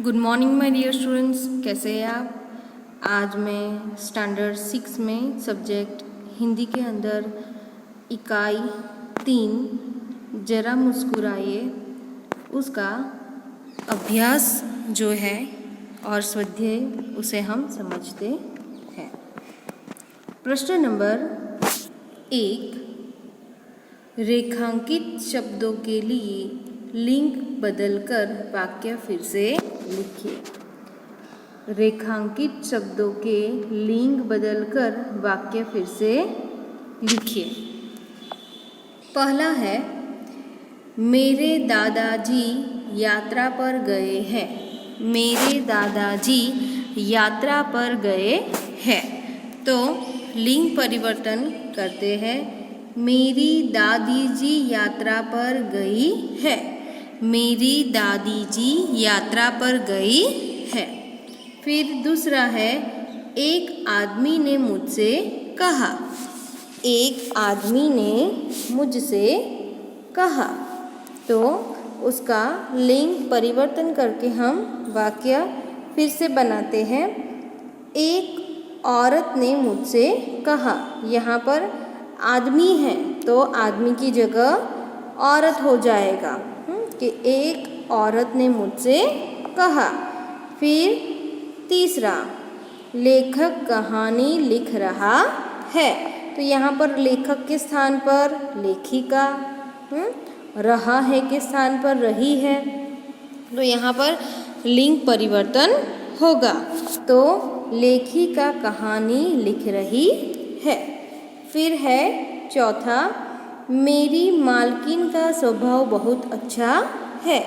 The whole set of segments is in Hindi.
Good morning my dear students, कैसे हैं आप। आज मैं स्टैंडर्ड 6 में सब्जेक्ट हिंदी के अंदर इकाई 3 जरा मुस्कुराइए उसका अभ्यास जो है और स्वाध्याय उसे हम समझते हैं। प्रश्न नंबर 1, रेखांकित शब्दों के लिए लिंक बदलकर वाक्य फिर से लिखिए। रेखांकित शब्दों के लिंक बदलकर वाक्य फिर से लिखिए। पहला है, मेरे दादाजी यात्रा पर गए हैं। मेरे दादाजी यात्रा पर गए हैं। तो लिंग परिवर्तन करते हैं। मेरी दादी जी यात्रा पर गई है। मेरी दादी जी यात्रा पर गई है। फिर दूसरा है, एक आदमी ने मुझसे कहा। एक आदमी ने मुझसे कहा। तो उसका लिंग परिवर्तन करके हम वाक्य फिर से बनाते हैं। एक औरत ने मुझसे कहा। यहाँ पर आदमी है तो आदमी की जगह औरत हो जाएगा कि एक औरत ने मुझसे कहा। फिर तीसरा, लेखक कहानी लिख रहा है। तो यहाँ पर लेखक के स्थान पर लेखिका, रहा है के स्थान पर रही है। तो यहाँ पर लिंग परिवर्तन होगा। तो लेखिका कहानी लिख रही है। फिर है चौथा, मेरी मालकिन का स्वभाव बहुत अच्छा है।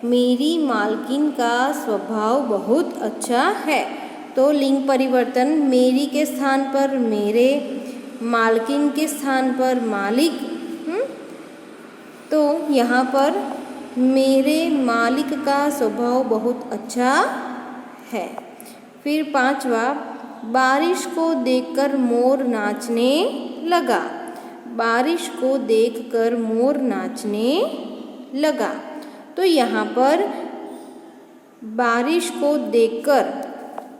मेरी मालकिन का स्वभाव बहुत अच्छा है। तो लिंग परिवर्तन, मेरी के स्थान पर मेरे, मालकिन के स्थान पर मालिक। तो यहाँ पर मेरे मालिक का स्वभाव बहुत अच्छा है। फिर पांचवा, बारिश को देखकर मोर नाचने लगा। बारिश को देखकर मोर नाचने लगा। तो यहाँ पर बारिश को देखकर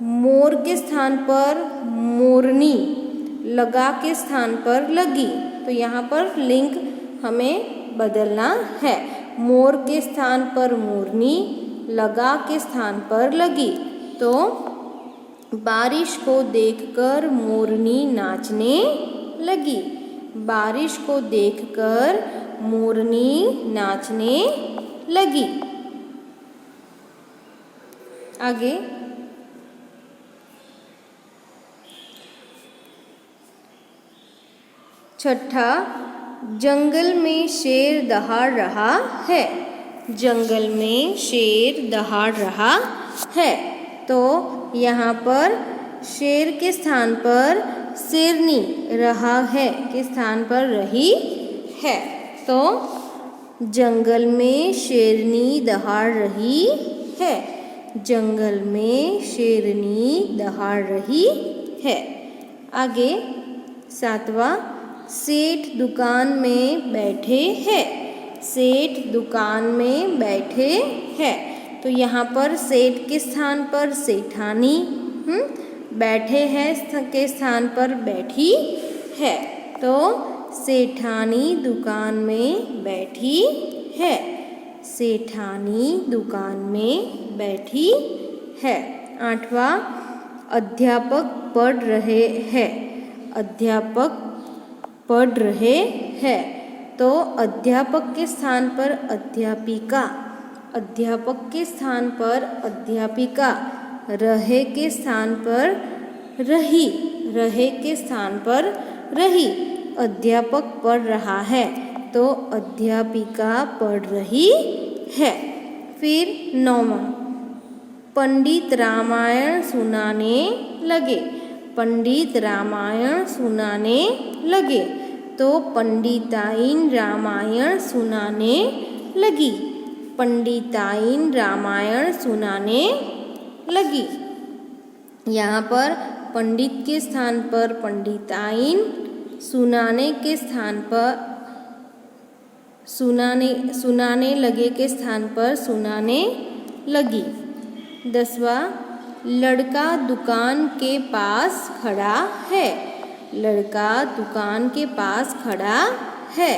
मोर के स्थान पर मोरनी, लगा के स्थान पर लगी। तो यहाँ पर लिंग हमें बदलना है। मोर के स्थान पर मोरनी, लगा के स्थान पर लगी। तो बारिश को देखकर मोरनी नाचने लगी। बारिश को देखकर मोरनी नाचने लगी। आगे, छठा, जंगल में शेर दहाड़ रहा है। जंगल में शेर दहाड़ रहा है। तो यहाँ पर शेर के स्थान पर शेरनी, रहा है के स्थान पर रही है। तो जंगल में शेरनी दहाड़ रही है। जंगल में शेरनी दहाड़ रही है। आगे सातवां, सेठ दुकान में बैठे हैं। सेठ दुकान में बैठे हैं। तो यहाँ पर सेठ के स्थान पर सेठानी, बैठे हैं के स्थान पर बैठी है। तो सेठानी दुकान में बैठी है। सेठानी दुकान में बैठी है। आठवां, अध्यापक पढ़ रहे हैं। अध्यापक पढ़ रहे हैं। तो अध्यापक के स्थान पर अध्यापिका, अध्यापक के स्थान पर अध्यापिका, रहे के स्थान पर रही, रहे के स्थान पर रही। अध्यापक पढ़ रहा है तो अध्यापिका पढ़ रही है। फिर नौवां, पंडित रामायण सुनाने लगे। पंडित रामायण सुनाने लगे। तो पंडिताइन रामायण सुनाने लगी। पंडिताइन रामायण सुनाने लगी। यहाँ पर पंडित के स्थान पर पंडिताइन, सुनाने के स्थान पर सुनाने लगे के स्थान पर सुनाने लगी। 10वां, लड़का दुकान के पास खड़ा है। लड़का दुकान के पास खड़ा है।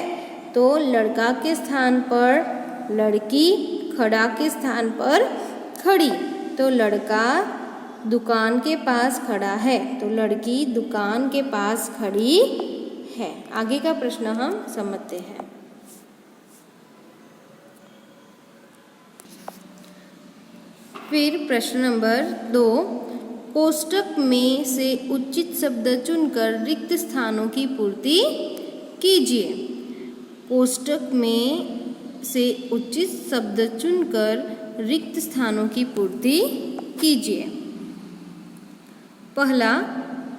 तो लड़का के स्थान पर लड़की, खड़ा के स्थान पर खड़ी। तो लड़का दुकान के पास खड़ा है, तो लड़की दुकान के पास खड़ी है। आगे का प्रश्न हम समझते हैं। फिर प्रश्न नंबर 2, कोष्टक में से उचित शब्द चुनकर रिक्त स्थानों की पूर्ति कीजिए। कोष्टक में से उचित शब्द चुनकर रिक्त स्थानों की पूर्ति कीजिए। पहला,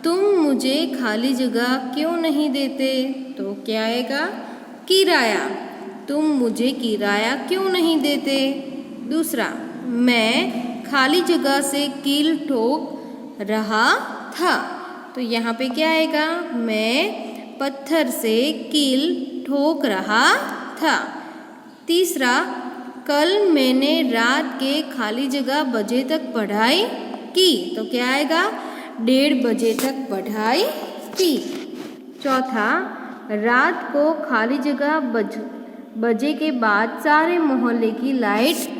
तुम मुझे खाली जगह क्यों नहीं देते? तो क्या आएगा? किराया। तुम मुझे किराया क्यों नहीं देते? दूसरा, मैं खाली जगह से कील ठोक रहा था। तो यहाँ पे क्या आएगा? मैं पत्थर से कील ठोक रहा था। तीसरा, कल मैंने रात के खाली जगह बजे तक पढ़ाई की। तो क्या आएगा? 1:30 बजे तक पढ़ाई की। चौथा, रात को खाली जगह बजे के बाद सारे मोहल्ले की लाइट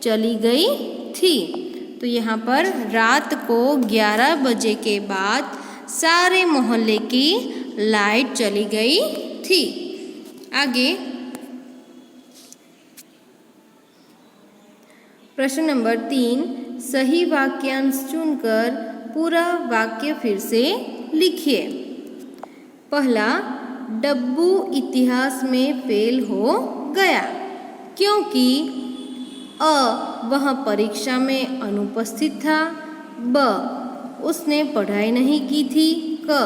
चली गई थी। तो यहाँ पर रात को 11 बजे के बाद सारे मोहल्ले की लाइट चली गई थी। आगे प्रश्न नंबर 3, सही वाक्यांश चुनकर पूरा वाक्य फिर से लिखिए। पहला, डब्बू इतिहास में फेल हो गया क्योंकि अ, वह परीक्षा में अनुपस्थित था। ब, उसने पढ़ाई नहीं की थी। क,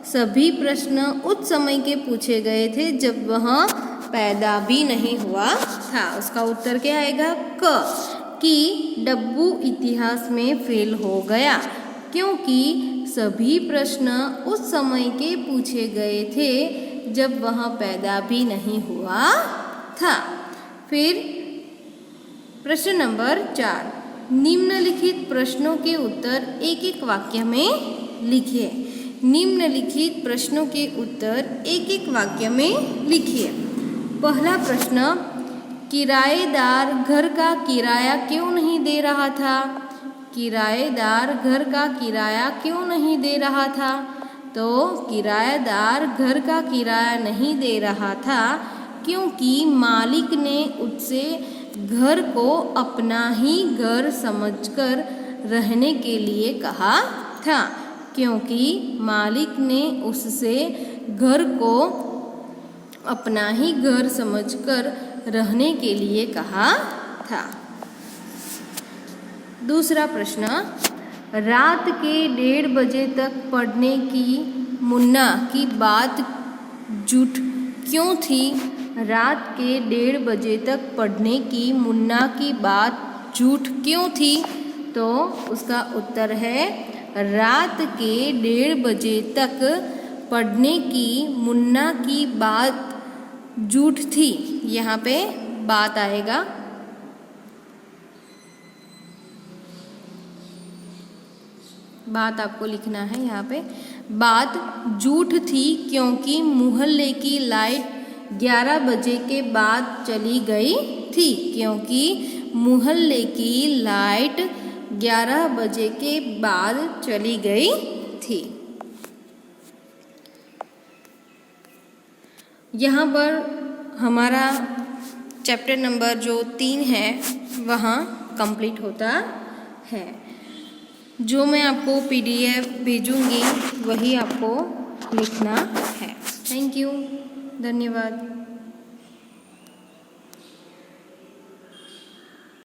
सभी प्रश्न उस समय के पूछे गए थे जब वह पैदा भी नहीं हुआ था। उसका उत्तर क्या आएगा? क, कि डब्बू इतिहास में फेल हो गया क्योंकि सभी प्रश्न उस समय के पूछे गए थे जब वह पैदा भी नहीं हुआ था। फिर प्रश्न नंबर 4, निम्नलिखित प्रश्नों के उत्तर एक एक वाक्य में लिखिए। निम्नलिखित प्रश्नों के उत्तर एक एक वाक्य में लिखिए। पहला प्रश्न, किराएदार घर का किराया क्यों नहीं दे रहा था? किराएदार घर का किराया क्यों नहीं दे रहा था? तो किराएदार घर का किराया नहीं दे रहा था क्योंकि मालिक ने उससे घर को अपना ही घर समझकर रहने के लिए कहा था। क्योंकि मालिक ने उससे घर को अपना ही घर समझकर रहने के लिए कहा था। दूसरा प्रश्न, रात के 1:30 बजे तक पढ़ने की मुन्ना की बात झूठ क्यों थी? रात के 1:30 बजे तक पढ़ने की मुन्ना की बात झूठ क्यों थी? तो उसका उत्तर है, रात के 1:30 बजे तक पढ़ने की मुन्ना की बात झूठ थी। यहाँ पे बात आएगा। बात आपको लिखना है यहाँ पे। बात झूठ थी क्योंकि मोहल्ले की लाइट 11 बजे के बाद चली गई थी। क्योंकि मोहल्ले की लाइट 11 बजे के बाद चली गई थी। यहाँ पर हमारा चैप्टर नंबर जो 3 है वहाँ कंप्लीट होता है। जो मैं आपको PDF भेजूँगी वही आपको लिखना है। थैंक यू, धन्यवाद।